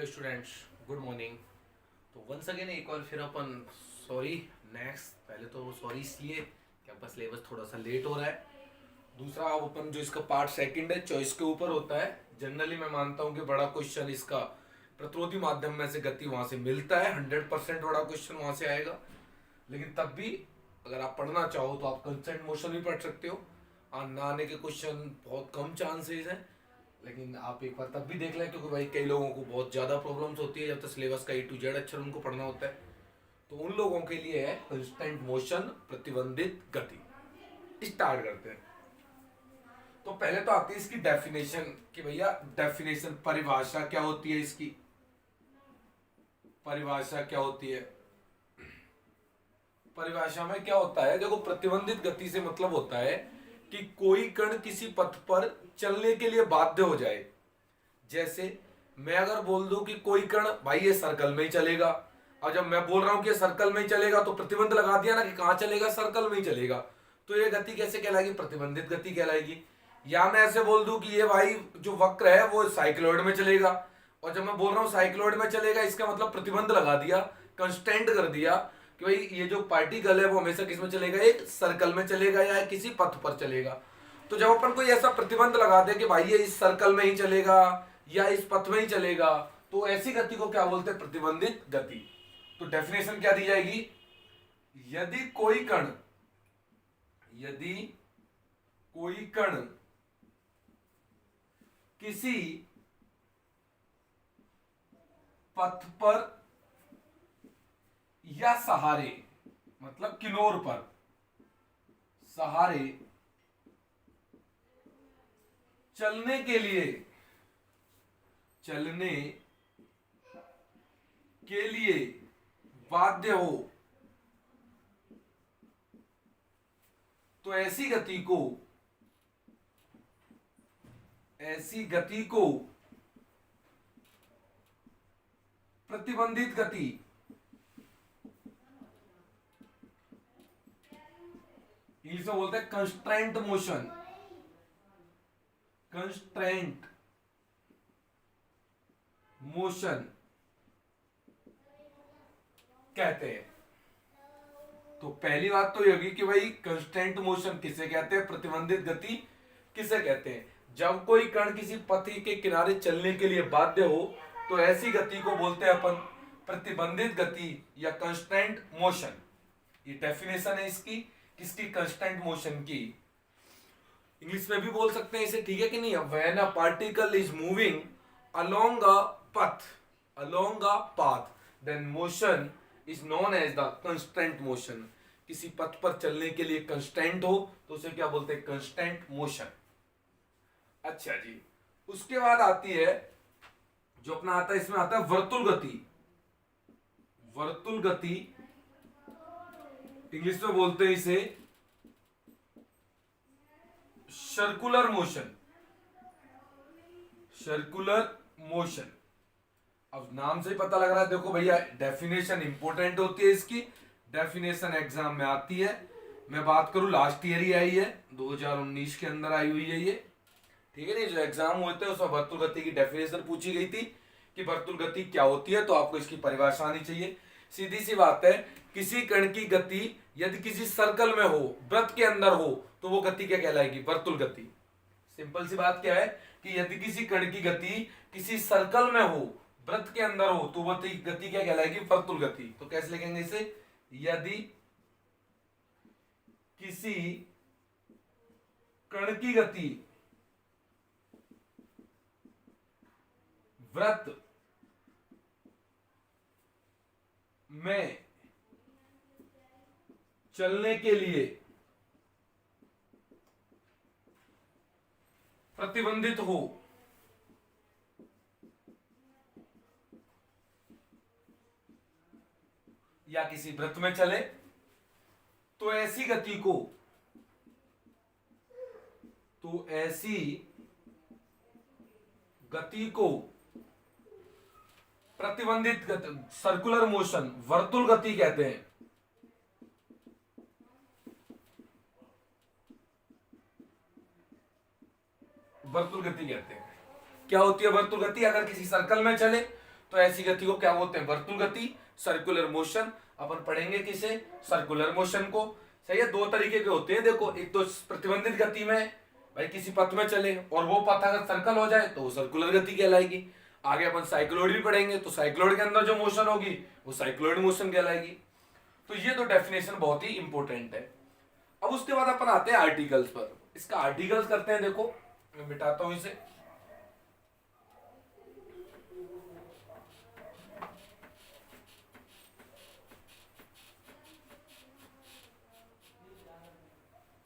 Hello students, good morning. तो once again एक बार फिर अपन सॉरी नेक्स्ट पहले तो सॉरी इसलिए कि आपका सिलेबस थोड़ा सा लेट हो रहा है। दूसरा अब अपन जो इसका पार्ट सेकंड है चॉइस के ऊपर होता है। जनरली मैं मानता हूँ कि बड़ा क्वेश्चन इसका प्रतिरोधी माध्यम में से गति वहाँ से मिलता है, 100% बड़ा क्वेश्चन वहाँ से आएगा। लेकिन तब भी अगर आप पढ़ना चाहो तो आप कंस्टेंट मोशन भी पढ़ सकते हो। ना आने के क्वेश्चन बहुत कम चांसेस हैं, लेकिन आप एक बार तब भी देख लें, क्योंकि भाई कई लोगों को बहुत ज़्यादा प्रॉब्लम्स होती है जब तक सिलेबस का A to Z अक्षर उनको पढ़ना होता है। तो उन लोगों के लिए है कंस्टेंट मोशन, प्रतिबंधित गति। स्टार्ट करते हैं। तो पहले तो आती है इसकी डेफिनेशन कि भैया डेफिनेशन परिभाषा क्या होती है इसकी। परिभाषा क्या होती है? परिभाषा में क्या होता है, देखो प्रतिबंधित गति से मतलब होता है कि कोई कण किसी पथ पर चलने के लिए बाध्य हो जाए। जैसे मैं अगर बोल दूं कि कोई कण भाई ये सर्कल में ही चलेगा, और जब मैं बोल रहा हूं कि ये सर्कल में ही चलेगा तो प्रतिबंध लगा दिया ना कि कहां चलेगा, सर्कल में ही चलेगा। तो ये गति कैसे कहलाएगी? प्रतिबंधित गति कहलाएगी। या मैं ऐसे बोल दूं कि ये भाई जो वक्र है वो साइक्लॉइड में चलेगा, और जब मैं बोल रहा हूं साइक्लॉइड में चलेगा, इसका मतलब प्रतिबंध लगा दिया, कंस्टेंट कर दिया कि भाई ये जो पार्टिकल है वो हमेशा किस में चलेगा, एक सर्कल में चलेगा या किसी पथ पर चलेगा। तो जब अपन कोई ऐसा प्रतिबंध लगा दे कि भाई ये इस सर्कल में ही चलेगा या इस पथ में ही चलेगा, तो ऐसी गति को क्या बोलते हैं? प्रतिबंधित गति। तो डेफिनेशन क्या दी जाएगी? यदि कोई कण यदि कोई कण किसी पथ पर या सहारे, मतलब किनोर पर सहारे चलने के लिए चलने के लिए बाध्य हो, तो ऐसी गति को प्रतिबंधित गति इंग्लिश में बोलते हैं कंस्ट्रेंट मोशन। कंस्ट्रेंट मोशन कहते हैं। तो पहली बात तो ये होगी कि भाई कंस्टेंट मोशन किसे कहते हैं, प्रतिबंधित गति किसे कहते हैं? जब कोई कण किसी पथ के किनारे चलने के लिए बाध्य हो तो ऐसी गति को बोलते हैं अपन प्रतिबंधित गति या कंस्टेंट मोशन। ये डेफिनेशन है इसकी, किसकी? कंस्टेंट मोशन की। इंग्लिश में भी बोल सकते हैं इसे, ठीक है कि नहीं? When a particle is moving along a path then motion is known as the constant motion. किसी पथ पर चलने के लिए कंस्टेंट हो तो उसे क्या बोलते हैं? Constant motion. अच्छा जी, उसके बाद आती है जो अपना आता है, इसमें आता है वर्तुल गति। वर्तुल गति इंग्लिश में बोलते हैं इसे सर्कुलर मोशन। सर्कुलर मोशन, अब नाम से ही पता लग रहा है। देखो भैया डेफिनेशन इंपॉर्टेंट होती है इसकी, डेफिनेशन एग्जाम में आती है। मैं बात करूं लास्ट ईयर ही आई है, 2019 के अंदर आई हुई है ये, ठीक है नहीं? जो एग्जाम हुए थे उसमें वर्तुल गति की डेफिनेशन पूछी गई थी कि वर्तुल गति क्या होती है, तो आपको इसकी परिभाषा आनी चाहिए। सीधी सी बात है, किसी कण की गति यदि किसी सर्कल में हो, वृत्त के अंदर हो, तो वो गति क्या कहलाएगी? वर्तुल गति। सिंपल सी बात क्या है कि यदि किसी कण की गति किसी सर्कल में हो, वृत्त के अंदर हो, तो वो गति क्या कहलाएगी? वर्तुल गति। तो कैसे लिखेंगे इसे? यदि किसी कण की गति वृत्त में चलने के लिए प्रतिबंधित हो, या किसी वृत्त में चले, तो ऐसी गति को प्रतिबंधित गति, सर्कुलर मोशन, वर्तुल गति कहते हैं। वर्तुल गति कहते हैं। क्या होती है वर्तुल गति? अगर किसी सर्कल में चले तो ऐसी गति को क्या बोलते हैं? वर्तुल गति, सर्कुलर मोशन। अपन पढ़ेंगे किसे? सर्कुलर मोशन को। सही है, दो तरीके के होते हैं देखो, एक तो प्रतिबंधित गति में भाई किसी पथ में चले और वो पथ अगर सर्कल हो जाए तो वो सर्कुलर गति कहलाएगी। आगे अपन साइक्लोइड भी पढ़ेंगे तो साइक्लोइड के अंदर जो मोशन होगी वो साइक्लोइड मोशन कहलाएगी। तो ये तो डेफिनेशन बहुत ही इंपॉर्टेंट है। अब उसके बाद अपन आते हैं आर्टिकल्स पर। इसका आर्टिकल्स करते हैं, देखो मैं मिटाता हूं इसे।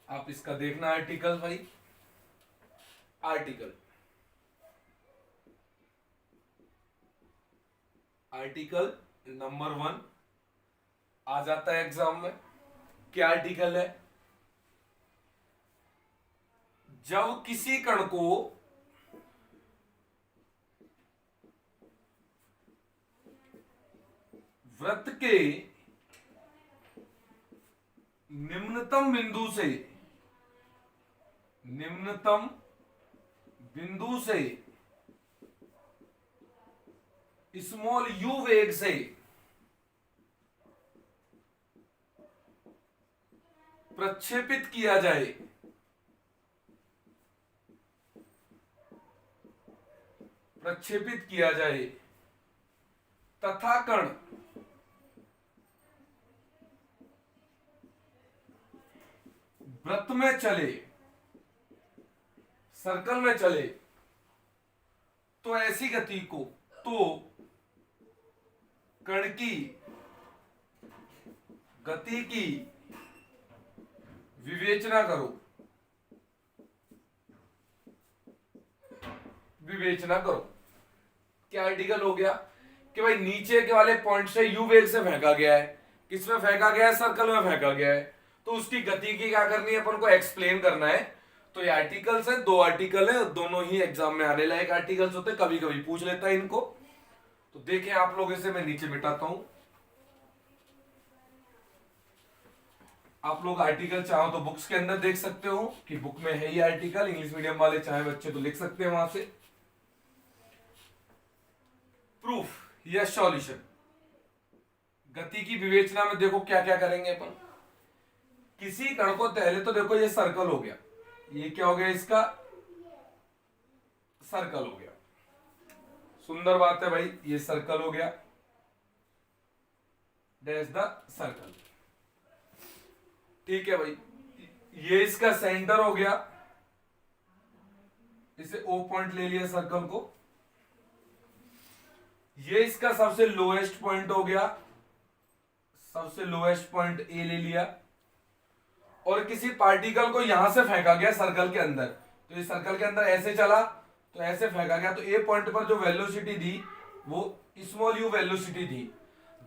आप इसका देखना आर्टिकल भाई। आर्टिकल, आर्टिकल नंबर 1 आ जाता है एग्जाम में। क्या आर्टिकल है? जब किसी कण को वृत्त के निम्नतम बिंदु से स्मॉल यू वेग से प्रक्षेपित किया जाए, तथा कण वृत्त में चले, सर्कल में चले, तो ऐसी गति को, तो कण की गति की विवेचना करो, क्या आर्टिकल हो गया कि भाई नीचे के वाले पॉइंट से यू वेग से फेंका गया है, किसमें फेंका गया है? सर्कल में फेंका गया है, तो उसकी गति की क्या करनी है? अपन को एक्सप्लेन करना है। तो ये आर्टिकल्स है, दो आर्टिकल है, दोनों ही एग्जाम में आने लायक आर्टिकल्स होते हैं, कभी कभी पूछ लेता है इनको। तो देखें आप लोग, इसे मैं नीचे मिटाता हूं। आप लोग आर्टिकल चाहो तो बुक्स के अंदर देख सकते हो कि बुक में है ये आर्टिकल। इंग्लिश मीडियम वाले चाहे बच्चे तो लिख सकते हैं वहां से। प्रूफ या सॉल्यूशन, गति की विवेचना में देखो क्या क्या करेंगे अपन। किसी कण को, पहले तो देखो ये सर्कल हो गया, ये क्या हो गया? इसका सर्कल हो गया। सुंदर बात है भाई, ये सर्कल हो गया, डैश द सर्कल। ठीक है भाई, ये इसका सेंटर हो गया, इसे ओ पॉइंट ले लिया सर्कल को। ये इसका सबसे लोएस्ट पॉइंट हो गया, सबसे लोएस्ट पॉइंट ए ले लिया। और किसी पार्टिकल को यहां से फेंका गया सर्कल के अंदर, तो ये सर्कल के अंदर ऐसे चला तो ऐसे फेंका गया, तो ए पॉइंट पर जो वेलोसिटी दी वो small you velocity the.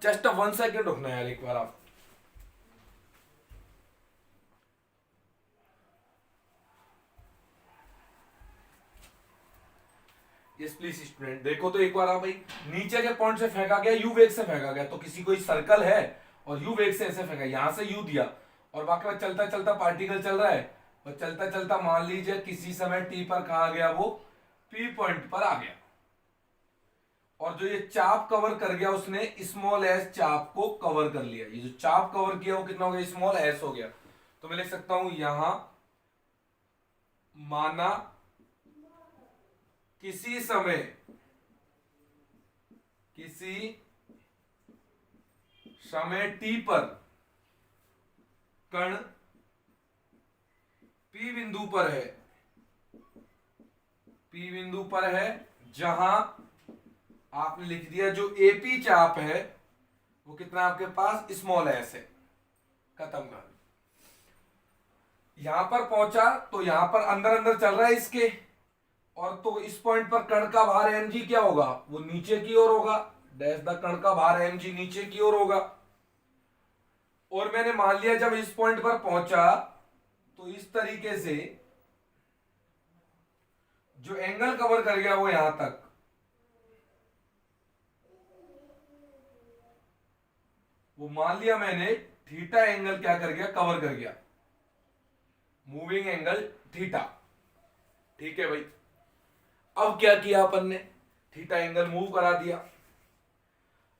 Just 1 second रुकना यार एक बार आप। यस प्लीज स्टूडेंट, देखो तो एक बार आप भाई, नीचे के पॉइंट से फेंका गया, यू वेग से फेंका गया, तो किसी कोई सर्कल है और यू वेग से ऐसे फेंका, यहां से यू दिया और बाकी में चलता चलता पार्टिकल चल रहा है, और चलता चलता मान लीजिए किसी समय टी पर कहा गया, वो पी पॉइंट पर आ गया, और जो ये चाप कवर कर गया उसने स्मॉल एस चाप को कवर कर लिया। ये जो चाप कवर किया वो कितना हो गया? स्मॉल एस हो गया। तो मैं लिख सकता हूं यहां माना किसी समय, टी पर कण पी बिंदु पर है, जहां आपने लिख दिया जो एपी चाप है वो कितना आपके पास? स्मॉल एस है। खत्म कर। यहां पर पहुंचा तो यहां पर अंदर अंदर चल रहा है इसके, और तो इस पॉइंट पर कण का भार mg क्या होगा? वो नीचे की ओर होगा, डैश द कण का भार mg नीचे की ओर होगा। और मैंने मान लिया जब इस पॉइंट पर पहुंचा तो इस तरीके से जो एंगल कवर कर गया वो यहां तक, वो मान लिया मैंने थीटा एंगल क्या कर गया? कवर कर गया, मूविंग एंगल थीटा। ठीक है भाई, अब क्या किया अपन ने? थीटा एंगल मूव करा दिया,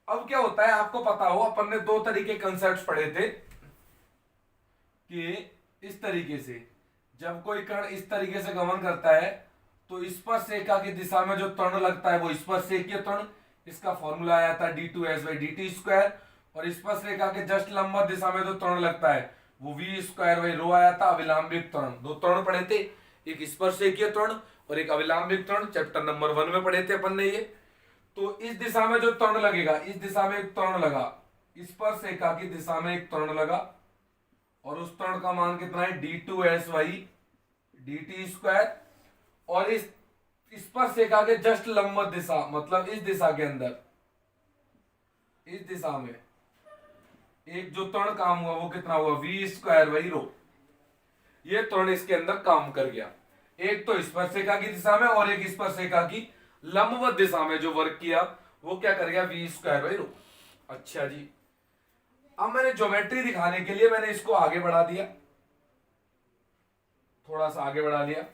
अब क्या होता है आपको पता हो, अपन ने दो तरीके कंसेप्ट पढ़े थे कि इस तरीके से जब कोई कण इस तरीके से गमन करता है तो स्पर्श रेखा की दिशा में जो त्वरण लगता है वो स्पर्श रेखीय त्वरण, इसका फॉर्मूला आया था d2s/dt², और स्पर्श रेखा के जस्ट लंबवत दिशा में जो त्वरण लगता है वो v²/ρ आया था, अविलंबित त्वरण। दो त्वरण पढ़े थे, एक स्पर्श रेखीय त्वरण और एक अविलंबित त्वरण, चैप्टर नंबर 1 में पढ़े थे अपन ने ये। तो इस दिशा में जो त्वरण लगेगा, इस दिशा में एक त्वरण लगा, स्पर्श रेखा की दिशा में एक त्वरण लगा, और उस त्वरण का मान कितना है d2s/dt², और इस स्पर्श रेखा के जस्ट लंबवत दिशा मतलब इस दिशा के अंदर, इस दिशा में एक जो त्वरण काम हुआ वो कितना हुआ v²/ρ। ये त्वरण इसके अंदर काम कर गया, एक तो स्पर्श रेखा की दिशा में और एक स्पर्श रेखा की लंबवत दिशा में जो वर्क किया वो क्या कर गया v²/ρ। अच्छा जी, अब मैंने ज्योमेट्री दिखाने के लिए मैंने इसको आगे बढ़ा दिया, थोड़ा सा आगे बढ़ा लिया।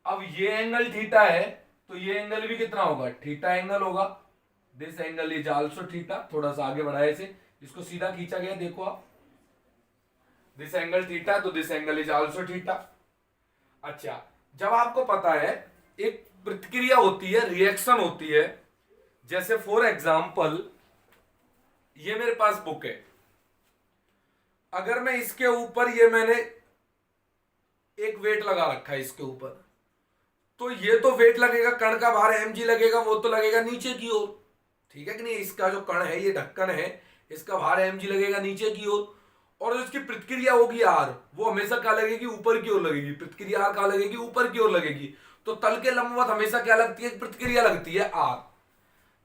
अब ये एंगल थीटा है तो ये एंगल भी कितना होगा, थीटा एंगल होगा। This angle is also theta. थोड़ा सा आगे बढ़ाया इसे, इसको सीधा खींचा गया, देखो आप, दिस एंगल थीटा तो this angle is also theta. अच्छा, जब आपको पता है एक प्रतिक्रिया होती है, रिएक्शन होती है, जैसे फॉर एग्जांपल ये मेरे पास बुक है, अगर मैं इसके ऊपर ये मैंने एक वेट लगा रखा है इसके ऊपर, तो ये तो वेट लगेगा, कण का भार mg लगेगा, वो तो लगेगा नीचे की ओर, ठीक है कि नहीं। इसका जो कण है, ये ढक्कन है, इसका भार mg लगेगा नीचे की ओर, और जो इसकी प्रतिक्रिया होगी r, वो हमेशा क्या लगेगी, ऊपर की ओर लगेगी। प्रतिक्रिया r कहां लगेगी, ऊपर की ओर लगेगी। तो तल के लंबवत हमेशा क्या लगती है, प्रतिक्रिया लगती है r।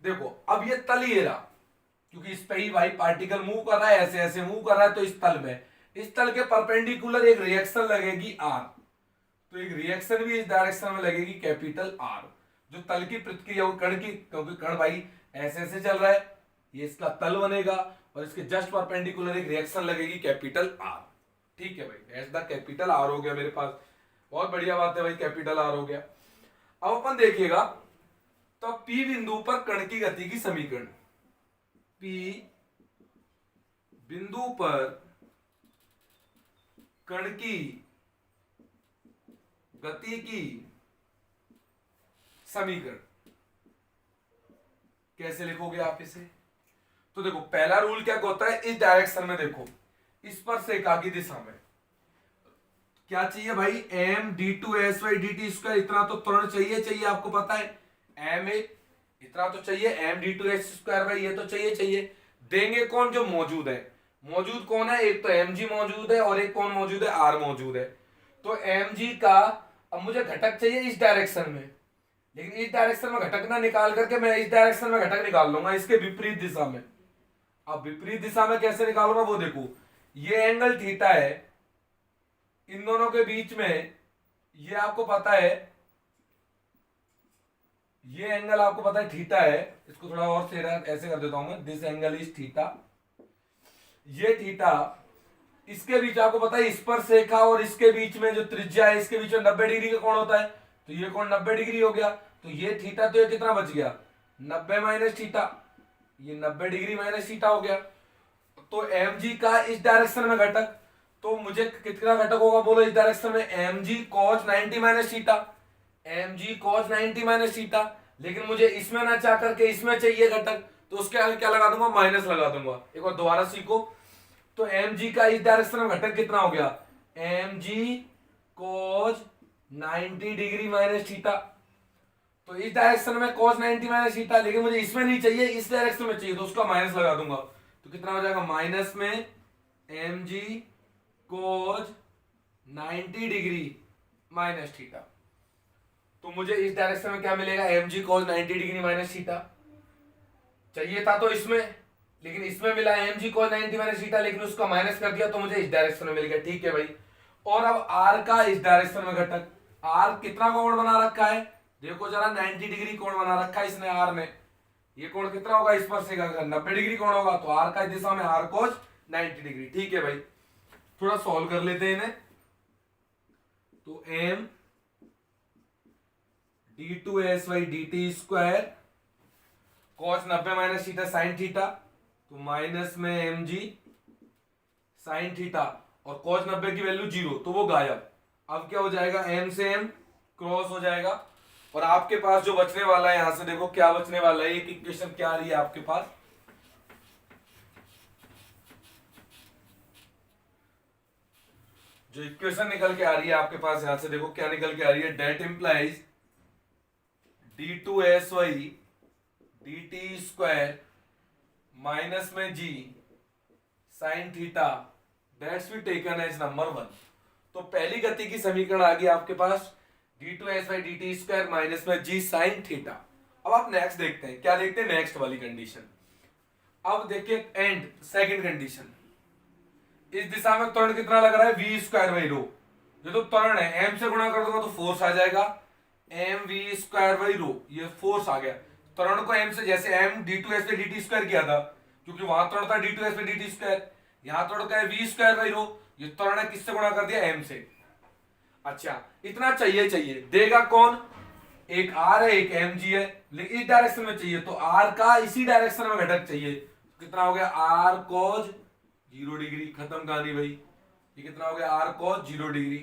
देखो अब ये तल ही रहा, क्योंकि इस पे ही भाई पार्टिकल मूव कर रहा है, ऐसे ऐसे मूव कर रहा है, तो इस तल में, इस तल के परपेंडिकुलर एक रिएक्शन लगेगी r, तो एक रिएक्शन भी इस डायरेक्शन में लगेगी कैपिटल R, जो तल की प्रतिक्रिया कण की, क्योंकि कण भाई ऐसे ऐसे चल रहा है, ये इसका तल बनेगा और इसके जस्ट परपेंडिकुलर एक रिएक्शन लगेगी कैपिटल R। ठीक है भाई, ऐसा कैपिटल R हो गया मेरे पास, बहुत बढ़िया बात है भाई, कैपिटल R हो गया। अब अपन देखिएगा तो P बिंदु पर कण की गति की समीकरण, P बिंदु पर कण की गति की समीकरण कैसे लिखोगे आप इसे। तो देखो पहला रूल क्या होता है, इस डायरेक्शन में देखो, स्पर्श रेखा की दिशा में क्या चाहिए भाई, m d2s/dt², इतना तो त्वरण चाहिए आपको पता है, m इतना तो चाहिए, m d2s² भाई, ये तो चाहिए। देंगे कौन, जो मौजूद है, मौजूद कौन है, एक तो mg मौजूद है और एक कौन मौजूद है, r मौजूद है। तो mg का अब मुझे घटक चाहिए इस डायरेक्शन में, लेकिन इस डायरेक्शन में घटक ना निकाल करके मैं इस डायरेक्शन में घटक निकाल लूंगा, इसके विपरीत दिशा में। अब विपरीत दिशा में कैसे निकालूंगा वो देखो, ये एंगल थीटा है, इन दोनों के बीच में ये आपको पता है, ये एंगल आपको पता है थीटा है, इसको थोड़ा और से ऐसे कर देता हूं मैं, दिस एंगल इज थीटा, ये थीटा, इसके बीच आपको पता है स्पर्श रेखा और इसके बीच में जो त्रिज्या है, इसके बीच में 90 डिग्री का कोण होता है, तो ये कोण 90 डिग्री हो गया, तो ये थीटा, तो ये कितना बच गया 90 माइनस थीटा, ये 90 डिग्री माइनस थीटा हो गया। तो mg का इस डायरेक्शन में घटक, तो मुझे कितना घटक होगा बोलो इस डायरेक्शन में, mg cos 90 minus theta, mg cos 90 minus theta, लेकिन मुझे इसमें ना चाह करके इसमें चाहिए घटक, तो उसके आगे क्या लगा दूंगा, माइनस लगा दूंगा। एक बार दोबारा सीखो, तो mg का इस डायरेक्शन में घटक कितना हो गया, mg cos 90 degree minus theta, तो इस डायरेक्शन में cos 90 माइनस थीटा, लेकिन मुझे इसमें नहीं चाहिए, इस डायरेक्शन में चाहिए, तो उसका माइनस लगा दूंगा, तो कितना हो जाएगा, माइनस में mg cos 90 degree minus theta. तो मुझे इस डायरेक्शन में क्या मिलेगा, mg cos 90 degree minus theta, चाहिए था तो इसमें, लेकिन इसमें मिला mg cos 90 माइनस थीटा, लेकिन उसका माइनस कर दिया तो मुझे इस डायरेक्शन में मिल गया। ठीक है भाई, और अब r का इस डायरेक्शन में घटक, r कितना कोण बना रखा है, देखो जरा 90 डिग्री कोण बना रखा है इसने r ने, ये कोण कितना होगा, स्पर्श रेखा का 90 डिग्री कोण होगा, तो r का इस दिशा में r cos 90 डिग्री। ठीक है भाई, थोड़ा सॉल्व कर लेते हैं इन्हें, तो m d2s/dt² cos 90 minus theta sine theta, तो माइनस में एम जी साइन थीटा, और कॉस 90 की वैल्यू 0 तो वो गायब। अब क्या हो जाएगा, एम से एम क्रॉस हो जाएगा, और आपके पास जो बचने वाला है, यहां से देखो क्या बचने वाला है, एक इक्वेशन क्या आ रही है आपके पास, जो इक्वेशन निकल के आ रही है आपके पास, यहां से देखो क्या निकल के आ रही है, that implies d two s by d T square minus में g sine theta that's be taken as number 1। तो पहली गति की समीकरण आ गई आपके पास, d two s by d T square minus में जी साइन थीटा। अब आप नेक्स्ट देखते हैं, क्या देखते हैं, नेक्स्ट वाली कंडीशन। अब देखिए एंड सेकंड कंडीशन, इस दिशा में त्वरण कितना लग रहा है, वी स्क्वायर बाई रो, ये तो त्वरण है, एम से गुणा कर दूंगा तो फोर्स आ जाएगा, M V square by rho, ये फोर्स आ गया। त्वरण को एम से, जैसे एम डी टू एस पे डी टी स्क्वायर किया था, क्योंकि वहां त्वरण था डी टू एस पे डी टी स्क्वायर, यहां त्वरण का है वी स्क्वायर बाई रो, ये त्वरण है किससे गुणा कर दिया, एम से। अच्छा इतना चाहिए, देगा कौन, एक आर है एक एम जी है, लेकिन इस डायरेक्शन में चाहिए, तो आर का इसी डायरेक्शन में घटक चाहिए, कितना हो गया, आर कॉज 0 डिग्री, खत्म कहानी भाई। ये कितना हो गया, आर कॉस 0 डिग्री,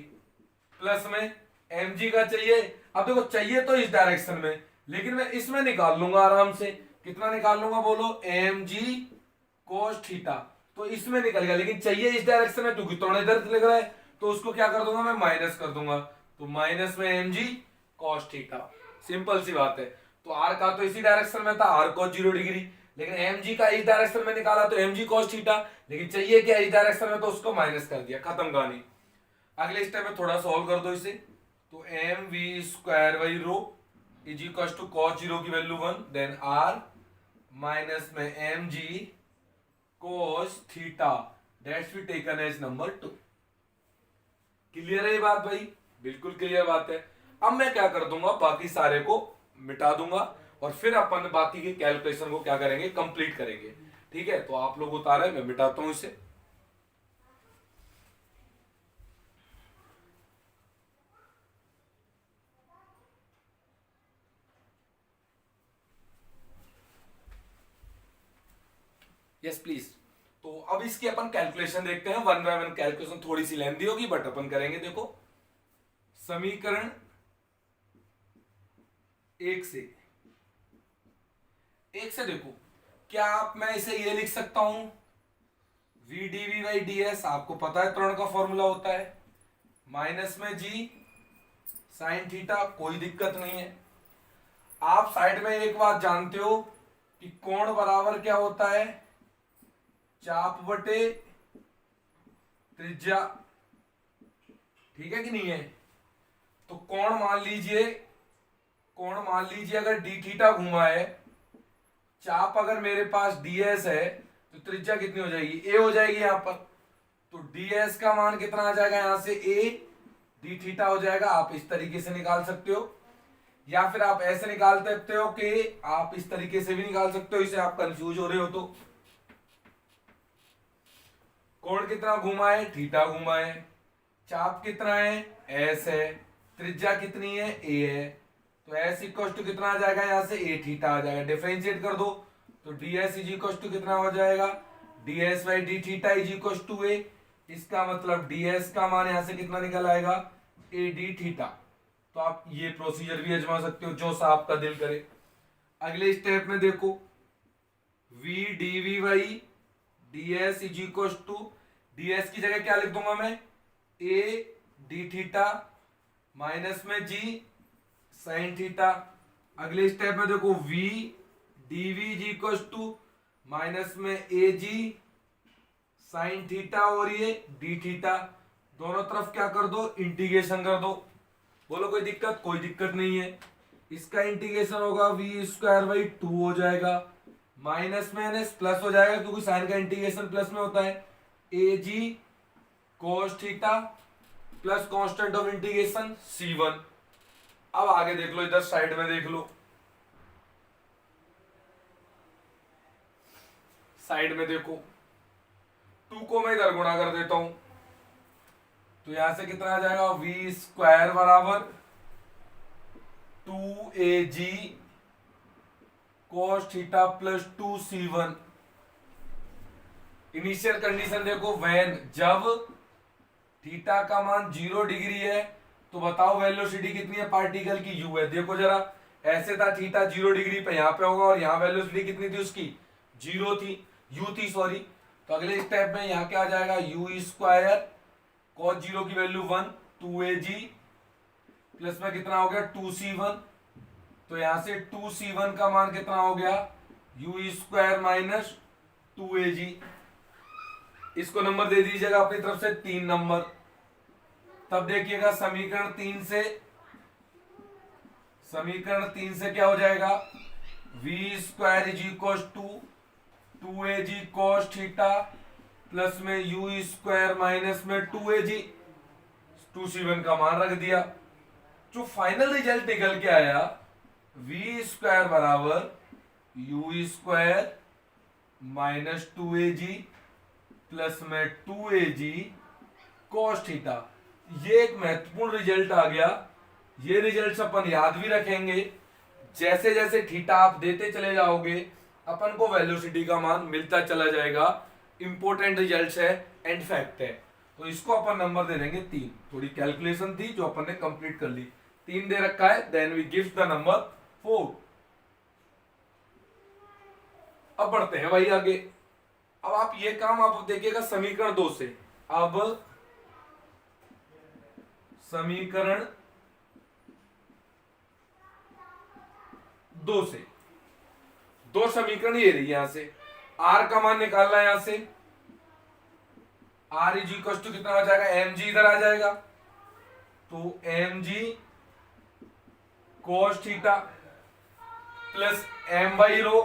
प्लस में एम जी का चाहिए। अब देखो चाहिए तो इस डायरेक्शन में, लेकिन मैं इसमें निकाल लूंगा आराम से, कितना निकाल लूंगा बोलो, एम जी कोस थीटा, तो इसमें निकल गया, लेकिन चाहिए इस डायरेक्शन में, क्योंकि त्वरण इधर लग रहा है, तो उसको क्या कर दूंगा मैं, माइनस कर दूंगा, तो माइनस में M g cos theta, simple सी बात है। तो आर का तो इसी डायरेक्शन में था, आर कॉस 0 डिग्री, लेकिन एम जी का इस डायरेक्शन में निकाला तो एम जी कॉस थीटा, लेकिन चाहिए क्या इस डायरेक्शन में, तो उसको माइनस कर दिया, खत्म कहानी। अगले स्टेप में थोड़ा सॉल्व कर दो इसे, तो M V square by rho is equal to cos 0 की वैल्यू 1, देन आर माइनस में M G cos theta that's be taken as number 2। क्लियर है ये बात भाई, बिल्कुल क्लियर बात है। अब मैं क्या कर दूंगा, बाकी सारे को मिटा दूंगा, और फिर अपन बाकी के कैलकुलेशन को क्या करेंगे, कंप्लीट करेंगे। ठीक है, तो आप लोग उतारे, मैं मिटाता हूं इसे। Yes please. तो अब इसकी अपन कैलकुलेशन देखते हैं, वन बाय वन कैलकुलेशन थोड़ी सी लेंदी होगी, बट अपन करेंगे। देखो समीकरण एक से देखो, क्या आप, मैं इसे ये लिख सकता हूं, V D V by D S, आपको पता है त्वरण का फॉर्मूला होता है, माइनस में जी साइन थीटा, कोई दिक्कत नहीं है। आप साइड में एक बात जानते हो कि कोण बराबर क्या होता है, चाप बटे त्रिज्या, ठीक है कि नहीं है। तो कोण मान लीजिए अगर डी थीटा घुमा है, चाप अगर मेरे पास ds है, तो त्रिज्या कितनी हो जाएगी, a हो जाएगी यहां पर, तो ds का मान कितना आ जाएगा, यहां से a डी थीटा हो जाएगा। आप इस तरीके से निकाल सकते हो, या फिर आप ऐसे निकाल सकते हो कि आप इस तरीके से भी निकाल सकते हो, इसे आप कंफ्यूज हो रहे हो तो। कोण कितना घुमा है, थीटा घुमा है, चाप कितना है, s है, त्रिज्या कितनी है, a है, तो s इक्वल टू कितना आ जाएगा, यहां से a थीटा आ जाएगा, डिफरेंशिएट कर दो, तो ds इज इक्वल टू कितना हो जाएगा, ds by D theta is equal to a, इसका मतलब ds का मान यहां से कितना निकल आएगा, a डी थीटा। तो आप ये प्रोसीजर भी आजमा सकते हो, जो सा आपका दिल करे। अगले स्टेप में देखो, v dv by ds is equal to, ds की जगह क्या लिख दूंगा मैं, a डी थीटा माइनस में g साइन थीटा। अगले स्टेप में देखो, v dv is equal to minus में a g साइन थीटा, और ये डी थीटा, दोनों तरफ क्या कर दो, इंटीग्रेशन कर दो। बोलो कोई दिक्कत, कोई दिक्कत नहीं है। इसका इंटीग्रेशन होगा v स्क्वायर बाई 2 हो जाएगा, माइनस में एन प्लस हो जाएगा, क्योंकि साइन का इंटीग्रेशन प्लस में होता है, a g cos theta plus constant of integration c1। अब आगे देख लो, इधर साइड में देख लो, साइड में देखो, 2 को मैं इधर गुणा कर देता हूं, तो यहां से कितना आ जाएगा, v स्क्वायर बराबर 2 ए जी cos theta plus 2c1। Initial condition देखो, व्हेन जब थीटा का मान 0 डिग्री है तो बताओ वेलोसिटी कितनी है पार्टिकल की, u है। देखो जरा, ऐसे था थीटा 0 डिग्री पे यहाँ पे होगा और यहाँ वेलोसिटी कितनी थी उसकी, 0 थी, u थी सॉरी। तो अगले स्टेप में यहाँ क्या आ जाएगा, u स्क्वायर cos 0 की वैल्यू 1, 2ag प्लस में कितना हो गया 2c1। तो यहां से 2c1 का मान कितना हो गया, u स्क्वायर माइनस 2ag। इसको नंबर दे दीजिएगा अपनी तरफ से 3 नंबर। तब देखिएगा समीकरण तीन से क्या हो जाएगा, v square is equal to 2ag cos theta plus में u स्क्वायर माइनस में 2ag। 2c1 का मान रख दिया। जो फाइनल रिजल्ट निकल के आया, v स्क्वायर बराबर u square minus 2ag plus में 2ag cos थीटा। ये एक महत्वपूर्ण रिजल्ट आ गया। ये रिजल्ट अपन याद भी रखेंगे। जैसे जैसे थीटा आप देते चले जाओगे अपन को वेलोसिटी का मान मिलता चला जाएगा। इंपॉर्टेंट रिजल्ट है एंड फैक्ट है। तो इसको अपन नंबर दे देंगे 3। थोड़ी कैलकुलेशन थी जो अपन ने कंप्लीट कर ली। 3 दे रखा है, then we give the number 4। अब बढ़ते हैं भाई आगे। अब आप ये काम आप देखिएगा समीकरण 2 से। अब समीकरण 2 से 2 समीकरण ये रही, यहां से r का मान निकालना है। यहां से r इज इक्वल टू कितना आ जाएगा, mg इधर आ जाएगा तो mg cos theta plus m by rho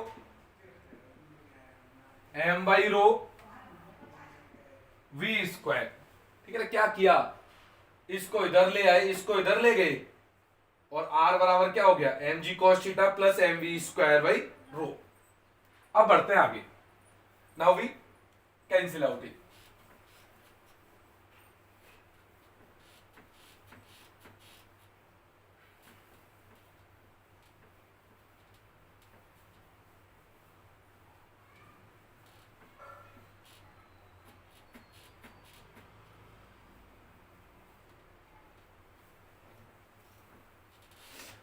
v square. ठीक है ना, क्या किया, इसको इधर ले आए, इसको इधर ले गए और r बराबर क्या हो गया, mg cos theta plus mv square by rho. अब बढ़ते हैं आगे। Now we cancel out it.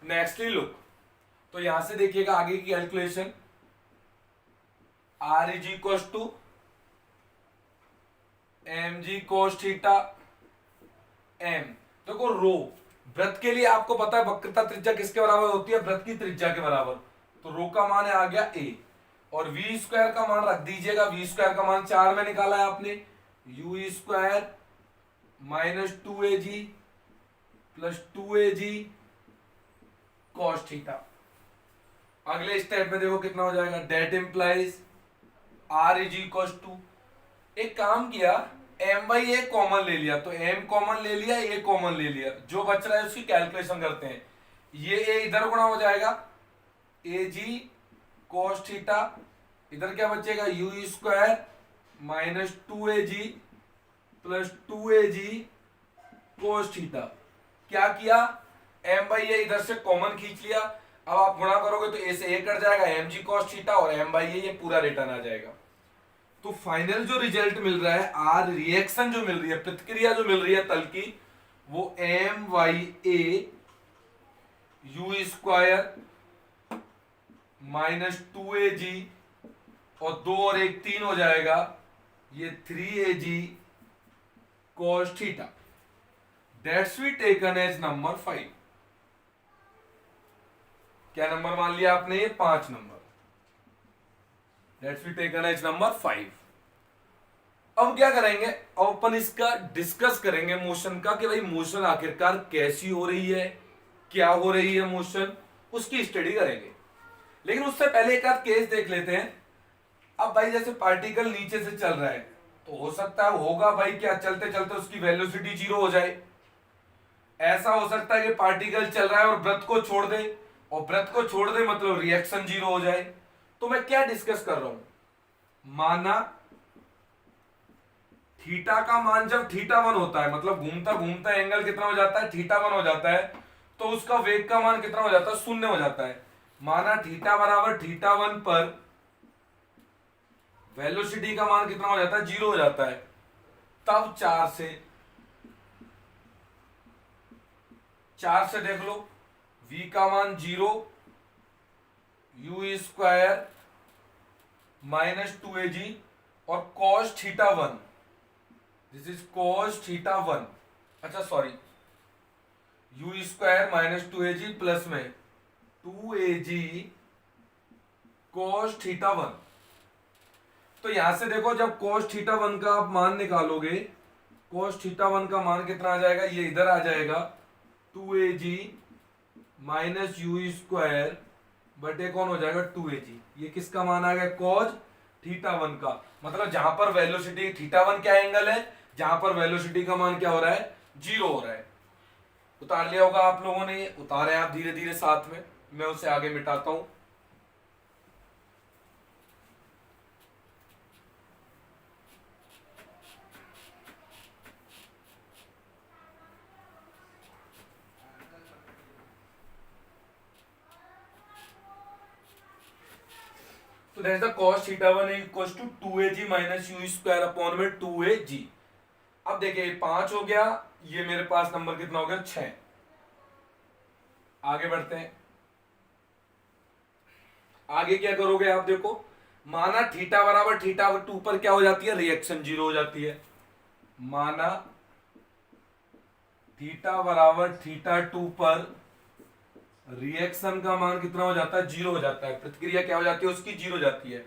Nextly look, तो यहां से देखिएगा आगे की calculation. r is equal to mg cos theta m। देखो रो वृत्त के लिए आपको पता है वक्रता त्रिज्या किसके बराबर होती है, वृत्त की त्रिज्या के बराबर। तो रो का मान आ गया a और v स्क्वायर का मान रख दीजिएगा। v स्क्वायर का मान 4 में निकाला है आपने, u square minus 2ag plus 2ag cos theta. अगले स्टेप में देखो कितना हो जाएगा, that implies r is equal to, एक काम किया m बाई ए कॉमन ले लिया, तो m कॉमन ले लिया, a कॉमन ले लिया, जो बच रहा है उसकी कैलकुलेशन करते हैं। ये a इधर गुणा हो जाएगा ag cos थीटा, इधर क्या बचेगा u square minus 2ag plus 2ag cos theta. क्या किया, m बाई ए इधर से कॉमन खींच लिया। अब आप गुणा करोगे तो a से a कट जाएगा, mg cos थीटा और m बाई ए ये पूरा रिटर्न आ जाएगा। तो फाइनल जो रिजल्ट मिल रहा है, आर रिएक्शन जो मिल रही है, प्रतिक्रिया जो मिल रही है तल की, वो m by A U square minus 2ag और 2 और 1 3 हो जाएगा, ये 3ag cos theta. That's we taken as number 5। क्या नंबर मान लिया आपने, ये 5 नंबर। That's we taken as number 5। अब क्या करेंगे, अब अपन इसका डिस्कस करेंगे मोशन का, कि भाई मोशन आखिरकार कैसी हो रही है, क्या हो रही है मोशन, उसकी स्टडी करेंगे। लेकिन उससे पहले एक आध केस देख लेते हैं। अब भाई जैसे पार्टिकल नीचे से चल रहा है, तो हो सकता है होगा भाई क्या, चलते चलते उसकी वेलोसिटी 0 हो जाए। ऐसा हो सकता है कि पार्टिकल चल रहा है और वृत्त को छोड़ दे, और वृत्त को छोड़ दे मतलब रिएक्शन 0 हो जाए। तो मैं क्या डिस्कस कर रहा हूं, माना थीटा का मान जब थीटा 1 होता है, मतलब घूमता घूमता एंगल कितना हो जाता है, थीटा 1 हो जाता है, तो उसका वेग का मान कितना हो जाता है, 0 हो जाता है। माना थीटा बराबर थीटा वन पर वेलोसिटी का मान कितना हो जाता है, 0 हो जाता है, तब 4 से देख लो, v का मान 0, यू स्क्वायर माइनस 2ag और cos theta one, this is cos theta one, अच्छा sorry, u square minus 2ag plus में 2ag cos थीटा वन। तो यहां से देखो, जब cos थीटा वन का आप मान निकालोगे, cos थीटा वन का मान कितना आ जाएगा, ये इधर आ जाएगा 2ag माइनस यू स्क्वायर बटे कौन हो जाएगा 2ag। ये किसका मान आ गया, cos थीटा वन का। मतलब जहां पर वेलोसिटी थीटा वन क्या एंगल है, जहां पर वेलोसिटी का मान क्या हो रहा है, 0 हो रहा है। उतार लिया होगा आप लोगों ने, उतारे आप धीरे धीरे साथ में, मैं उसे आगे मिटाता हूं। तो that is the cos theta one equal to 2ag minus U square upon में 2ag। अब देखिए 5 हो गया, ये मेरे पास नंबर कितना हो गया, 6। आगे बढ़ते हैं, आगे क्या करोगे आप देखो, माना थीटा बराबर थीटा टू पर क्या हो जाती है, रिएक्शन 0 हो जाती है। माना थीटा बराबर थीटा टू पर रिएक्शन का मान कितना हो जाता है, 0 हो जाता है, प्रतिक्रिया क्या हो जाती है उसकी, 0 हो जाती है।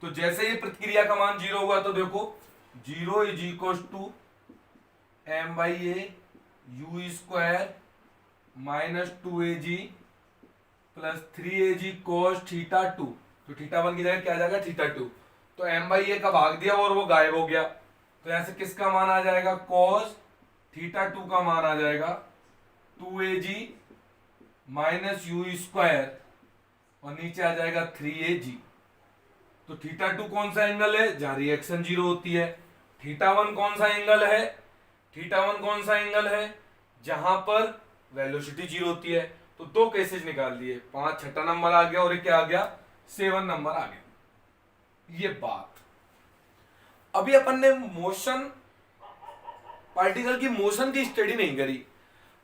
तो जैसे ही प्रतिक्रिया का मान 0 हुआ तो देखो 0 is equal to M by A U square minus 2ag plus 3ag cos theta two. तो थीटा वन की जगह क्या आ जाएगा, थीटा टू। तो एम बाई ए का भाग दिया और वो गायब हो गया। तो यहां से किसका मान आ जाएगा, cos थीटा टू का मान आ जाएगा 2ag माइनस यू स्क्वायर और नीचे आ जाएगा 3ag। तो थीटा टू कौन सा एंगल है, जहां रिएक्शन 0 होती है। थीटा वन कौन सा एंगल है, थीटा वन कौन सा एंगल है, जहां पर वेलोसिटी 0 होती है। तो 2 केसेस निकाल दिए, 5 छठा नंबर आ गया और एक क्या आ गया, 7 नंबर आ गया। ये बात अभी अपन ने मोशन, पार्टिकल की मोशन की स्टडी नहीं करी।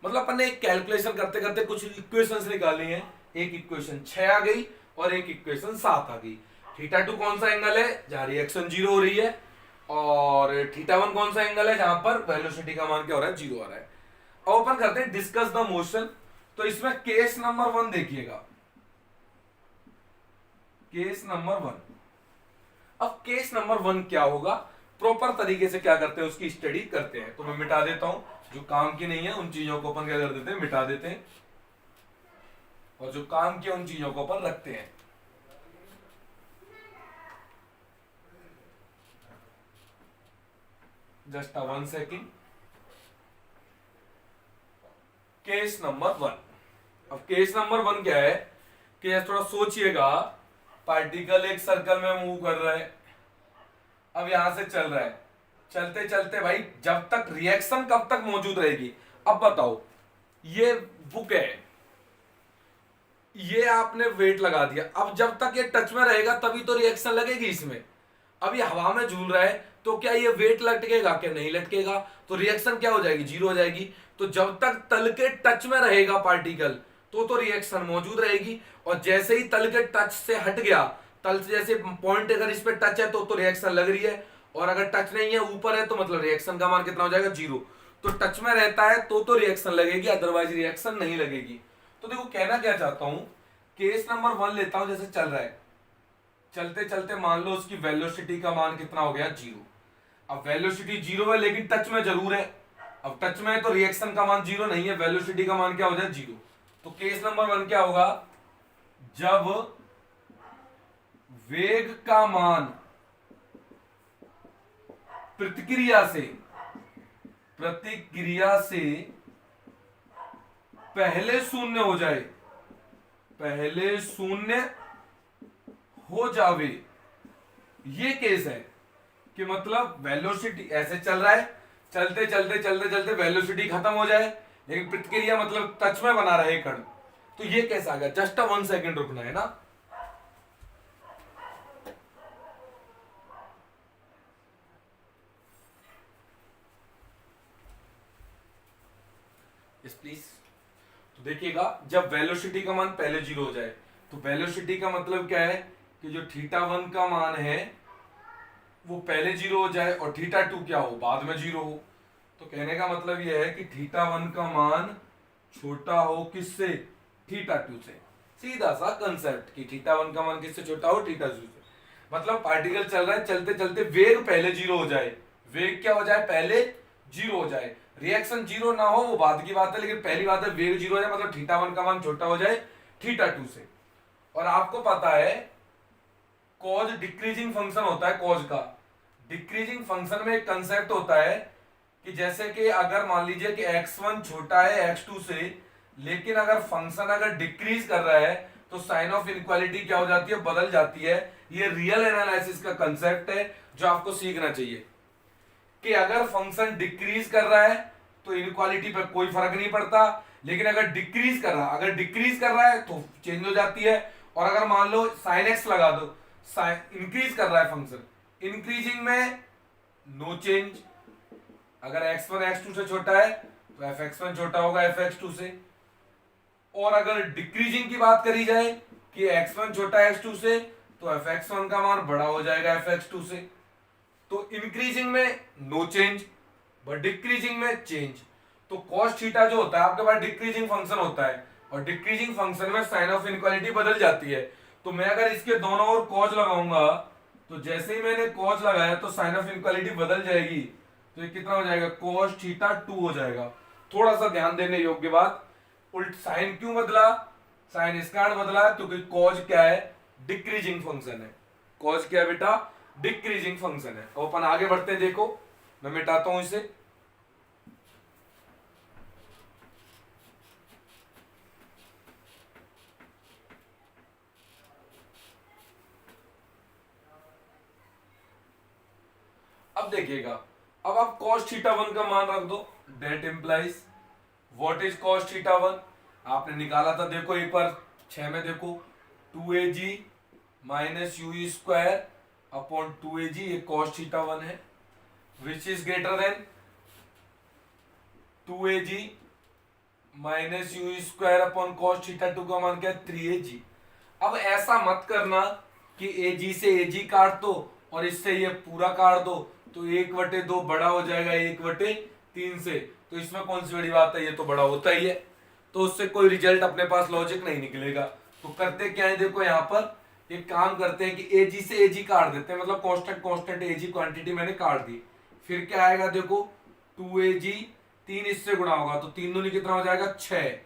मतलब अपन ने एक कैलकुलेशन करते करते कुछ इक्वेशंस निकाली हैं। एक इक्वेशन 6 आ गई और एक इक्वेशन 7 आ गई। थीटा टू कौन सा एंगल है, जहां रिएक्शन 0 हो रही है, और थीटा वन कौन सा एंगल है, जहां पर वेलोसिटी का मान क्या हो रहा है, 0 आ रहा है। अब अपन करते हैं डिस्कस द मोशन। तो इसमें केस नंबर 1 देखिएगा, केस नंबर 1। अब केस नंबर 1 क्या होगा, प्रॉपर तरीके से क्या करते हैं उसकी स्टडी करते हैं। तो मैं मिटा देता हूं, जो काम की नहीं है उन चीजों को अपन क्या कर देते हैं, मिटा देते हैं, और जो काम की उन चीजों को अपन रखते हैं। Just 1 second. Case number 1। अब केस नंबर 1 क्या है कि थोड़ा सोचिएगा, पार्टिकल एक सर्कल में मूव कर रहा है। अब यहां से चल रहा है, चलते चलते भाई जब तक रिएक्शन कब तक मौजूद रहेगी। अब बताओ, ये बुक है, ये आपने वेट लगा दिया, अब जब तक ये टच में रहेगा तभी तो रिएक्शन लगेगी इसमें। अब ये हवा में झूल रहा है तो क्या ये वेट लटकेगा, क्या नहीं लटकेगा, तो रिएक्शन क्या हो जाएगी, 0 हो जाएगी। तो जब तक तल के टच में रहेगा पार्टिकल तो रिएक्शन मौजूद रहेगी, और जैसे ही तल के टच से हट गया, तल से जैसे पॉइंट अगर इस पे टच है तो रिएक्शन लग रही है, और अगर टच नहीं है ऊपर है तो मतलब रिएक्शन का मान कितना हो जाएगा, 0। तो टच में रहता है तो रिएक्शन लगेगी, अदरवाइज रिएक्शन नहीं लगेगी। तो देखो कहना क्या चाहता हूं, केस नंबर 1 लेता हूं, जैसे चल रहा है, चलते चलते मान लो उसकी वेलोसिटी का मान कितना हो गया, 0। अब वेलोसिटी 0 है लेकिन टच में जरूर है। अब टच में है तो रिएक्शन का मान 0 नहीं है, वेलोसिटी का मान क्या हो जाए, 0। तो केस नंबर 1 क्या होगा, जब वेग का मान प्रतिक्रिया से पहले शून्य हो जाए, पहले शून्य हो जावे, ये केस है कि मतलब वेलोसिटी ऐसे चल रहा है, चलते चलते चलते चलते वेलोसिटी खत्म हो जाए, लेकिन प्रतिक्रिया मतलब टच में बना रहे कण, तो ये कैसा आ गया, जस्ट 1 सेकेंड रुकना है ना। Yes please. तो देखिएगा, जब वेलोसिटी का मान पहले 0 हो जाए, तो वेलोसिटी का मतलब क्या है कि जो θ1 का मान है वो पहले 0 हो जाए और θ2 क्या हो, बाद में 0 हो। तो कहने का मतलब यह है कि θ1 का मान छोटा हो किससे, θ2 से। सीधा सा कंसेप्ट कि θ1 का मान किससे छोटा हो, θ2 से। मतलब पार्टिकल चल रहा है, चलते चलते वेग पहले 0 हो जाए, वेग क्या हो जाए, पहले 0 हो जाए। रिएक्शन 0 ना हो वो बाद की बात है, लेकिन पहली बात है वेग 0 हो जाए, मतलब θ1 का मान छोटा हो जाए θ2 से। और आपको पता है कॉज डिक्रीजिंग फंक्शन होता है, कॉज का डिक्रीजिंग फंक्शन में एक कंसेप्ट होता है कि जैसे कि अगर मान लीजिए कि x1 छोटा है x2 से, लेकिन अगर फंक्शन अगर डिक्रीज कर रहा है तो साइन ऑफ इनक्वालिटी क्या हो जाती है, बदल जाती है। ये रियल एनालिसिस का कंसेप्ट है जो आपको सीखना चाहिए कि अगर फंक्शन डिक्रीज कर रहा है तो इनक्वालिटी पर कोई फर्क नहीं पड़ता, लेकिन अगर डिक्रीज कर रहा है तो चेंज हो जाती है। और अगर मान लो साइन एक्स लगा दो, साइन इंक्रीज कर रहा है फंक्शन, इंक्रीजिंग में नो चेंज। अगर x1 x2 से छोटा है तो fx1 छोटा होगा fx2 से। और अगर डिक्रीजिंग की बात करी जाए कि x1 छोटा है x2 से, तो fx1 का मान बड़ा हो जाएगा fx2 से। तो इंक्रीजिंग में नो चेंज, बट डिक्रीजिंग में चेंज। तो cos थीटा जो होता है आपके पास डिक्रीजिंग फंक्शन होता है, और डिक्रीजिंग फंक्शन में साइन ऑफ इनक्वालिटी बदल जाती है। तो मैं अगर इसके दोनों ओर cos लगाऊंगा, तो जैसे ही मैंने cos लगाया तो साइन ऑफ इनक्वालिटी बदल जाएगी। तो ये कितना हो जाएगा, cos थीटा 2 हो जाएगा। थोड़ा सा ध्यान देने योग्य बात, उल्ट साइन क्यों बदला, साइन इस कारण बदला क्योंकि cos क्या है, डिक्रीजिंग फंक्शन है। cos क्या है बेटा, डिक्रीजिंग फंक्शन है। अब अपन आगे बढ़ते हैं, देखो मैं मिटाता हूं इसे। अब देखिएगा, अब आप cos थीटा 1 का मान रख दो, that implies what is cos theta 1, आपने निकाला था, देखो एक बार 6 में देखो, 2ag minus U square upon 2ag, ये cos थीटा 1 है, which is greater than 2ag minus U square upon cos theta 2 का मान क्या है, 3ag। अब ऐसा मत करना कि ag से ag काट दो और इससे ये पूरा काट दो, तो 1/2 बड़ा हो जाएगा 1/3 से। तो इसमें कौन सी बड़ी बात है, ये तो बड़ा होता ही है, तो उससे कोई रिजल्ट अपने पास लॉजिक नहीं निकलेगा। तो करते क्या है, देखो यहां पर एक काम करते हैं कि एजी से एजी काट देते हैं, मतलब कांस्टेंट कांस्टेंट एजी क्वांटिटी मैंने काट दी। फिर क्या आएगा देखो, 2ag 3 इससे गुणा होगा तो 3 दूनी कितना हो जाएगा 6,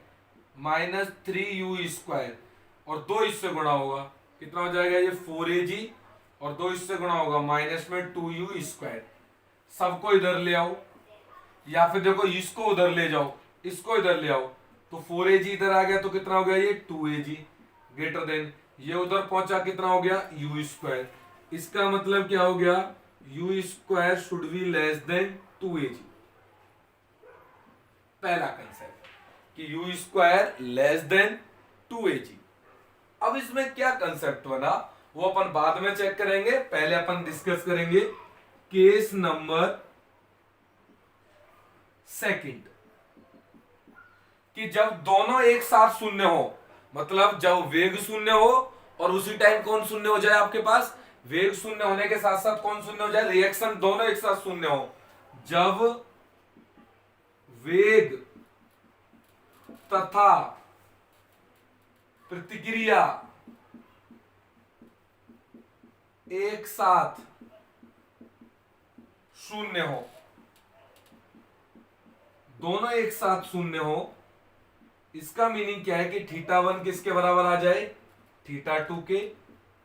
माइनस 3u स्क्वायर, और 2 इससे गुणा होगा कितना हो जाएगा ये 4ag, और 2 इससे गुणा होगा माइनस में 2u स्क्वायर। सबको इधर ले आओ, या फिर देखो इसको उधर ले जाओ, इसको इधर ले आओ, तो 4ag इधर आ गया तो कितना हो गया ये 2ag, ग्रेटर देन ये उधर पहुंचा कितना हो गया u स्क्वायर। इसका मतलब क्या हो गया, u square should be less than 2ag। पहला कंसेप्ट कि u square less than 2ag। अब इसमें क्या कंसेप्ट बना वो अपन बाद में चेक करेंगे, पहले अपन डिस्कस करेंगे केस नंबर सेकंड, कि जब दोनों एक साथ शून्य हो, मतलब जब वेग शून्य हो और उसी टाइम कौन शून्य हो जाए आपके पास, वेग शून्य होने के साथ साथ कौन शून्य हो जाए, रिएक्शन दोनों एक साथ शून्य हो। जब वेग तथा प्रतिक्रिया एक साथ शून्य हो, दोनों एक साथ शून्य हो, इसका मीनिंग क्या है कि θ1 किसके बराबर आ जाए, θ2 के।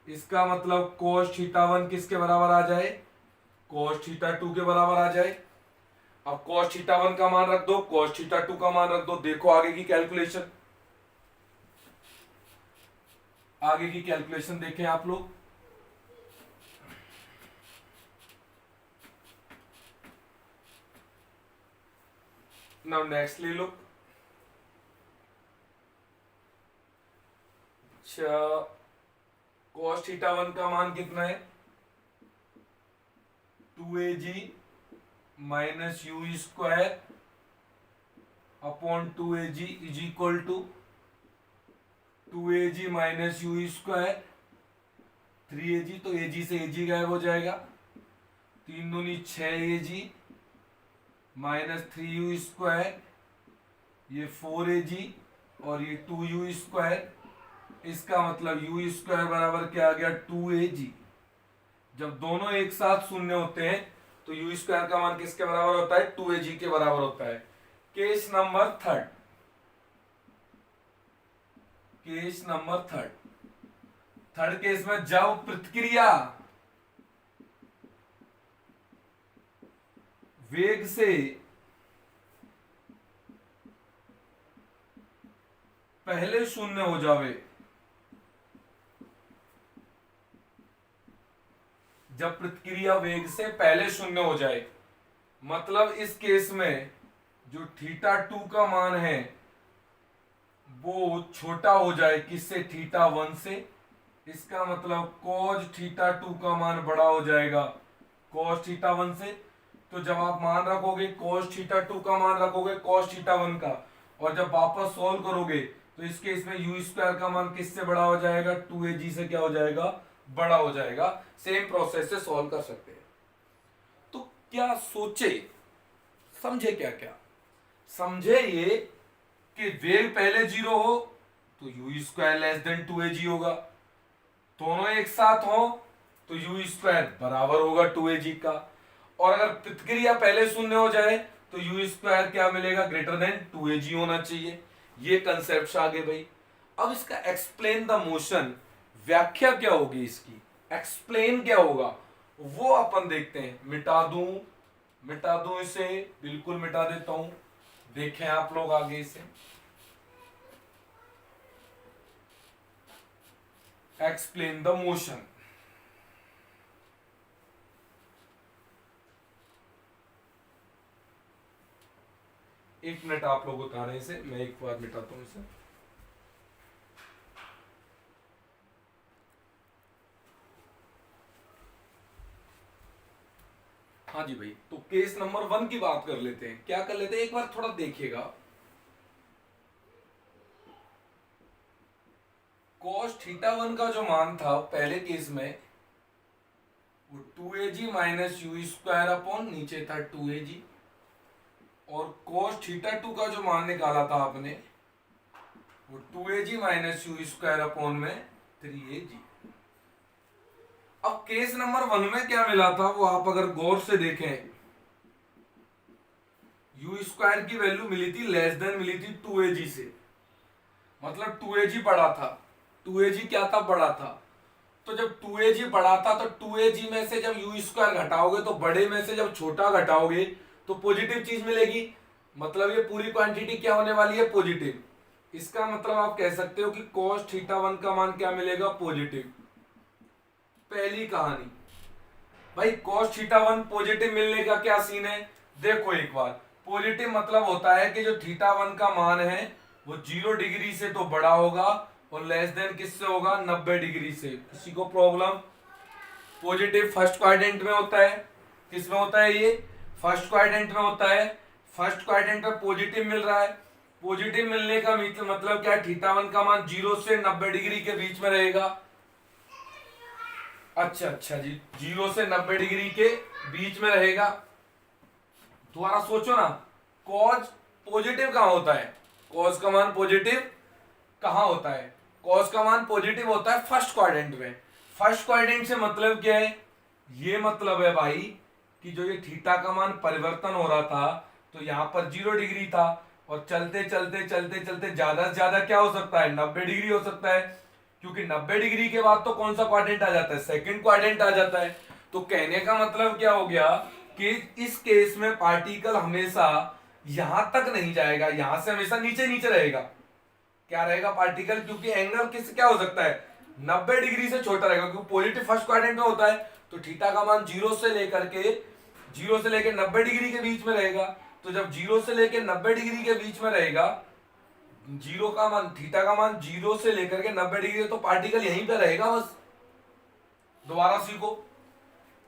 इसका मतलब cos θ1 किसके बराबर आ जाए, cos θ2 के बराबर आ जाए। अब cos θ1 का मान रख दो, cos θ2 का मान रख दो, देखो आगे की कैलकुलेशन, आगे की कैलकुलेशन देखें आप लोग। नाउ नेक्स्ट ले लो, अच्छा, cos थीटा 1 का मान कितना है? 2AG minus U square upon 2AG is equal to 2AG minus U square 3AG, तो AG से AG गायब हो जाएगा, 3 दूनी 6AG माइनस 3U स्क्वायर, ये 4AG और ये 2U स्क्वायर। इसका मतलब यू स्क्वायर बराबर क्या आ गया? 2AG। जब दोनों एक साथ शून्य होते हैं तो यू स्क्वायर का मान किसके बराबर होता है? 2AG के बराबर होता है। Case number third, case number third case में जब प्रतिक्रिया वेग से पहले शून्य हो जावे, जब प्रतिक्रिया वेग से पहले शून्य हो जाए, मतलब इस केस में जो थीटा 2 का मान है वो छोटा हो जाए किससे? थीटा 1 से। इसका मतलब cos थीटा 2 का मान बड़ा हो जाएगा cos थीटा 1 से। तो जब आप मान रखोगे cos थीटा 2 का मान रखोगे cos थीटा 1 का, और जब वापस सॉल्व करोगे तो इस केस में यू स्क्वायर का मान किससे बड़ा हो जाएगा? 2AG से क्या हो जाएगा? बड़ा हो जाएगा। सेम प्रोसेस से सॉल्व कर सकते हैं। तो क्या सोचे, समझे क्या क्या? समझे ये कि वेग पहले 0 हो तो you square less than 2AG होगा, दोनों एक साथ हो तो यू स्क्वायर बराबर होगा 2AG का, और अगर प्रतिक्रिया पहले शून्य हो जाए तो यू स्क्वायर क्या मिलेगा? ग्रेटर देन 2AG होना चाहिए। ये कंसेप्ट आ गए भाई। अब इसका एक्सप्लेन द मोशन, व्याख्या क्या होगी इसकी, एक्सप्लेन क्या होगा वो अपन देखते हैं। मिटा दूं इसे, बिल्कुल मिटा देता हूं, देखें आप लोग आगे इसे। एक्सप्लेन द मोशन, एक मिनट आप लोग उतारें इसे, मैं एक बार मिटाता हूं इसे। हाँ जी भाई, तो केस नंबर 1 की बात कर लेते हैं। क्या कर लेते हैं, एक बार थोड़ा देखिएगा। cos थीटा 1 का जो मान था पहले केस में वो 2AG minus U square upon नीचे था 2AG, और cos थीटा 2 का जो मान निकाला था आपने वो 2AG minus U square upon में 3AG। अब केस नंबर 1 में क्या मिला था वो आप अगर गौर से देखें, यू स्क्वायर की वैल्यू मिली थी लेस देन मिली थी 2AG से, मतलब 2AG बड़ा था। 2AG क्या था? बड़ा था। तो जब 2AG बड़ा था तो 2AG में से जब यू स्क्वायर घटाओगे तो बड़े में से जब छोटा घटाओगे तो पॉजिटिव चीज मिलेगी, मतलब ये पूरी क्वांटिटी क्या होने वाली है? पॉजिटिव। इसका मतलब आप कह सकते हो कि cos थीटा 1 का मान क्या मिलेगा? पॉजिटिव। पहली कहानी भाई, cos थीटा 1 पॉजिटिव मिलने का क्या सीन है? देखो एक बार, पॉजिटिव मतलब होता है कि जो थीटा 1 का मान है वो 0 डिग्री से तो बड़ा होगा और लेस देन किससे होगा? 90 डिग्री से। किसी को प्रॉब्लम? पॉजिटिव फर्स्ट क्वाड्रेंट में होता है। किस में होता है ये? फर्स्ट क्वाड्रेंट में होता है। फर्स्ट क्वाड्रेंट में पॉजिटिव मिल रहा है। पॉजिटिव मिलने का मतलब क्या? थीटा 1 का मान 0 से 90 डिग्री के बीच में रहेगा। अच्छा जी, 0 से 90 डिग्री के बीच में रहेगा। दोबारा सोचो ना, कॉज पॉजिटिव कहां होता है? कॉज का मान पॉजिटिव कहां होता है? कॉज का मान पॉजिटिव होता है फर्स्ट क्वाड्रेंट में। फर्स्ट क्वाड्रेंट से मतलब क्या है? ये मतलब है भाई कि जो ये थीटा का मान परिवर्तन हो रहा था तो यहां पर 0 डिग्री था, और चलते चलते चलते चलते ज्यादा से ज्यादा क्या हो सकता है? 90 डिग्री हो सकता है, क्योंकि 90 डिग्री के बाद तो कौन सा क्वाड्रेंट आ जाता है? सेकंड क्वाड्रेंट आ जाता है। तो कहने का मतलब क्या हो गया कि इस केस में पार्टिकल हमेशा यहां तक नहीं जाएगा, यहां से हमेशा नीचे नीचे रहेगा। क्या रहेगा? पार्टिकल, क्योंकि एंगल किस क्या हो सकता है? 90 डिग्री से छोटा रहेगा, क्योंकि पॉजिटिव फर्स्ट क्वाड्रेंट में होता है। तो थीटा का मान 0 से लेकर 90 डिग्री के बीच में रहेगा। तो जब 0 से लेकर 90 डिग्री के बीच में रहेगा जीरो का मान, थीटा का मान 0 से लेकर के 90 डिग्री, तो पार्टिकल यहीं पे रहेगा बस। दोबारा सीखो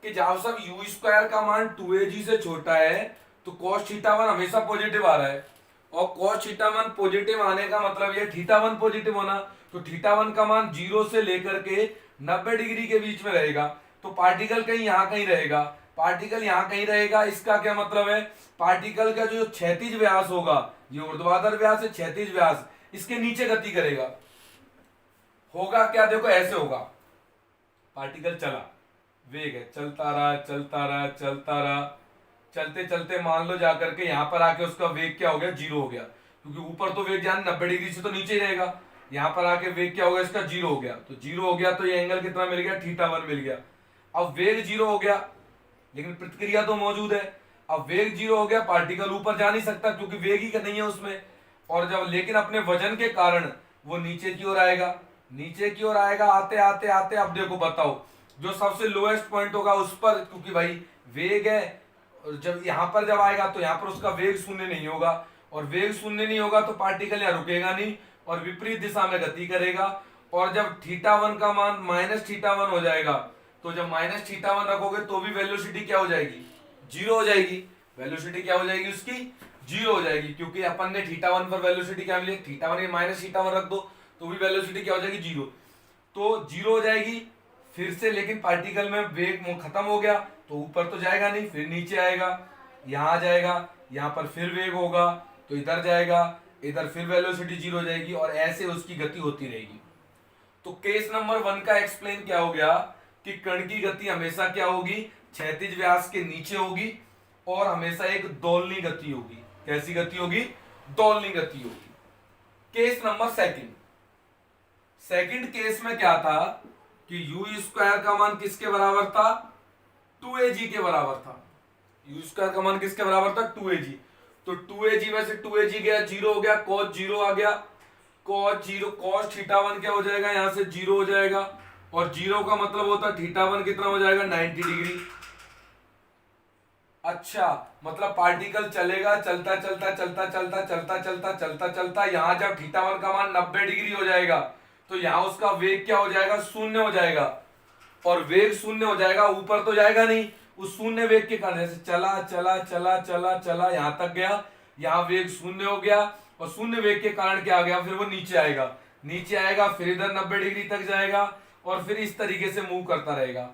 कि जब सब यू स्क्वायर का मान 2AG से छोटा है तो cos थीटा वन हमेशा पॉजिटिव आ रहा है, और cos थीटा वन पॉजिटिव आने का मतलब ये थीटा वन पॉजिटिव होना, तो थीटा वन का मान 0 से लेकर के 90 डिग्री के बीच में रहेगा, तो पार्टिकल कहीं यहां कहीं रहेगा, पार्टिकल यहां कहीं रहेगा। इसका क्या मतलब है, पार्टिकल का जो क्षैतिज व्यास होगा, ये ऊर्ध्वाधर व्यास है, क्षैतिज व्यास, इसके नीचे गति करेगा। होगा क्या, देखो ऐसे होगा, पार्टिकल चला, वेग है, चलता रहा चलता रहा चलता रहा, चलते चलते मान लो जाकर के यहां पर आके उसका वेग क्या हो गया, 0 हो गया, क्योंकि ऊपर तो वेग जान 90 डिग्री से तो नीचे ही रहेगा, यहां पर आके वेग क्या हो गया, इसका 0 हो गया, तो 0 हो गया तो ये एंगल कितना मिल गया, थीटा वन मिल गया। अब वेग 0 हो गया लेकिन प्रतिक्रिया तो मौजूद है, अब वेग 0 हो गया, पार्टिकल ऊपर जा नहीं सकता क्योंकि वेग ही नहीं है उसमें, और जब लेकिन अपने वजन के कारण वो नीचे की ओर आएगा, नीचे की ओर आएगा, आते आते आते, अब देखो बताओ, जो सबसे लोएस्ट पॉइंट होगा उस पर, क्योंकि भाई वेग है, और जब यहां पर जब आएगा तो यहां पर उसका वेग शून्य नहीं होगा, और वेग शून्य नहीं होगा तो पार्टिकल यहां रुकेगा नहीं और विपरीत दिशा में गति करेगा, और जब थीटा वन का मान माइनस थीटा वन हो जाएगा, तो जब माइनस थीटा वन रखोगे तो भी वेलोसिटी क्या हो जाएगी, 0 हो जाएगी, वेलोसिटी क्या हो जाएगी उसकी, 0 हो जाएगी, क्योंकि अपन ने थीटा वन पर वेलोसिटी क्या मिली, theta one minus theta one रख दो तो भी वेलोसिटी क्या हो जाएगी, 0, तो 0 हो जाएगी फिर से। लेकिन पार्टिकल में वेग खत्म हो गया तो ऊपर तो जाएगा नहीं, फिर नीचे आएगा, यहां जाएगा, यहां पर फिर वेग होगा तो इधर जाएगा, इधर फिर वेलोसिटी 0 हो जाएगी, और ऐसे उसकी गति होती रहेगी। तो केस नंबर 1 का एक्सप्लेन क्या हो गया कि कण की गति हमेशा क्या होगी, क्षैतिज व्यास के नीचे होगी, और हमेशा एक दोलनी गति होगी। कैसी गति होगी, दोलनी गति होगी। केस नंबर सेकंड केस में क्या था कि यू स्क्वायर का मान किसके बराबर था, 2AG के बराबर था। यू स्क्वायर का मान किसके बराबर था, 2AG, तो 2AG में से 2AG गया, 0 हो गया, cos 0 आ गया, cos 0, cos थीटा वन क्या हो जाएगा, यहां से 0 हो जाएगा, और 0 का मतलब होता है थीटा वन कितना हो जाएगा, 90 डिग्री। अच्छा, मतलब पार्टिकल चलेगा, चलता चलता चलता चलता चलता चलता चलता चलता, यहां जब थीटा वन का मान 90 डिग्री हो जाएगा तो यहां उसका वेग क्या हो जाएगा, शून्य हो जाएगा, और वेग शून्य हो जाएगा, ऊपर तो जाएगा नहीं, उस शून्य वेग के कारण जैसे चला चला चला चला चला यहां तक गया, यहां वेग शून्य हो गया, और शून्य वेग के कारण क्या आ गया, फिर वो नीचे आएगा, नीचे आएगा, फिर इधर 90 डिग्री तक जाएगा, और फिर इस तरीके से मूव करता रहेगा।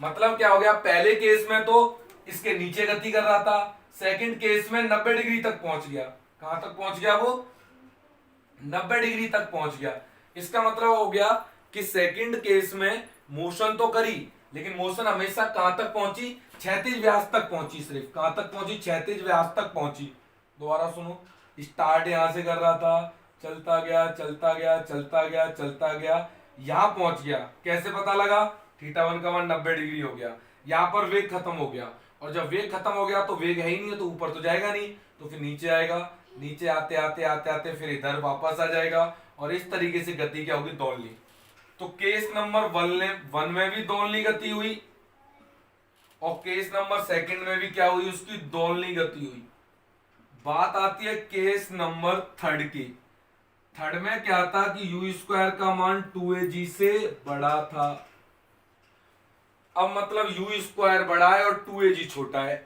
मतलब क्या हो गया, पहले केस में तो इसके नीचे गति कर रहा था, सेकंड केस में 90 डिग्री तक पहुंच गया। कहां तक पहुंच गया वो, 90 डिग्री तक पहुंच गया। इसका मतलब हो गया कि सेकंड केस में मोशन तो करी, लेकिन मोशन हमेशा कहां तक पहुंची, क्षैतिज व्यास तक पहुंची, सिर्फ कहां तक पहुंची, क्षैतिज व्यास तक पहुंची। दोबारा सुनो, स्टार्ट यहां से कर रहा था, चलता गया चलता गया चलता गया चलता गया, यहां पहुंच गया, कैसे पता लगा, थीटा वन का मान 90 डिग्री हो गया, यहां पर वेग खत्म हो गया, और जब वेग खत्म हो गया तो वेग है ही नहीं है तो ऊपर तो जाएगा नहीं, तो फिर नीचे आएगा, नीचे आते आते आते आते फिर इधर वापस आ जाएगा, और इस तरीके से गति क्या होगी, दोलनी। तो केस नंबर 1 में भी दोलनी गति हुई, और केस नंबर सेकंड में भी क्या हुई, उसकी दोलनी गति हुई। बात आती है केस नंबर थर्ड की। थर्ड में क्या था कि यू स्क्वायर का मान 2AG से बड़ा था। अब मतलब यू स्क्वायर बड़ा है और 2AG छोटा है,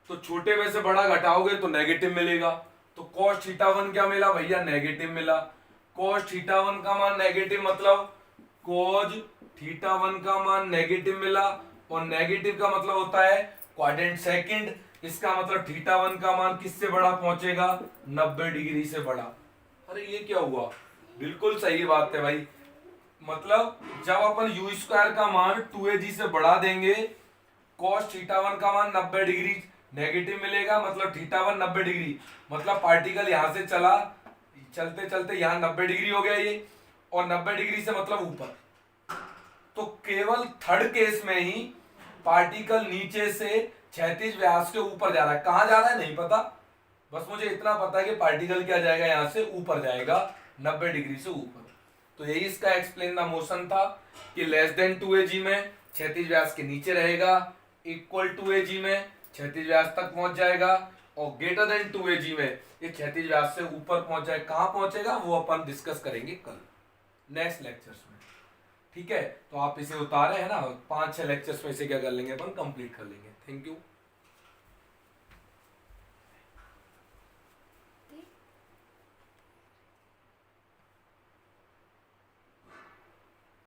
तो छोटे में से बड़ा घटाओगे तो नेगेटिव मिलेगा, तो cos थीटा वन क्या मिला भैया, नेगेटिव मिला। cos थीटा वन का मान नेगेटिव, मतलब cos थीटा वन का मान नेगेटिव मिला, और नेगेटिव का मतलब होता है क्वाड्रेंट सेकंड, इसका मतलब थीटा वन का मान किससे बड़ा पहुंचेगा, 90 डिग्री से बड़ा। अरे ये क्या हुआ, बिल्कुल सही बात है भाई, मतलब जब अपन यू स्क्वायर का मान 2AG से बढ़ा देंगे, cos थीटा वन का मान 90 डिग्री नेगेटिव मिलेगा, मतलब थीटा वन 90 डिग्री, मतलब पार्टिकल यहां से चला, चलते चलते यहां 90 डिग्री हो गया ये, और 90 डिग्री से मतलब ऊपर, तो केवल थर्ड केस में ही पार्टिकल नीचे से क्षैतिज व्यास के ऊपर जा रहा है। कहां जा रहा है नहीं पता, बस मुझे इतना पता है कि पार्टिकल क्या जाएगा, यहां से ऊपर जाएगा 90 डिग्री से ऊपर। तो यही इसका एक्सप्लेन द मोशन था कि लेस देन 2AG में क्षैतिज व्यास के नीचे रहेगा, इक्वल 2AG में क्षैतिज व्यास तक पहुंच जाएगा, और ग्रेटर देन 2 AG में ये क्षैतिज व्यास से ऊपर पहुंच जाए, कहां पहुंचेगा वो अपन डिस्कस करेंगे कल नेक्स्ट लेक्चर्स में। ठीक है, तो आप इसे उतारे है ना, 5-6 लेक्चर्स में इसे क्या कर लेंगे अपन, कंप्लीट कर लेंगे। Thank you.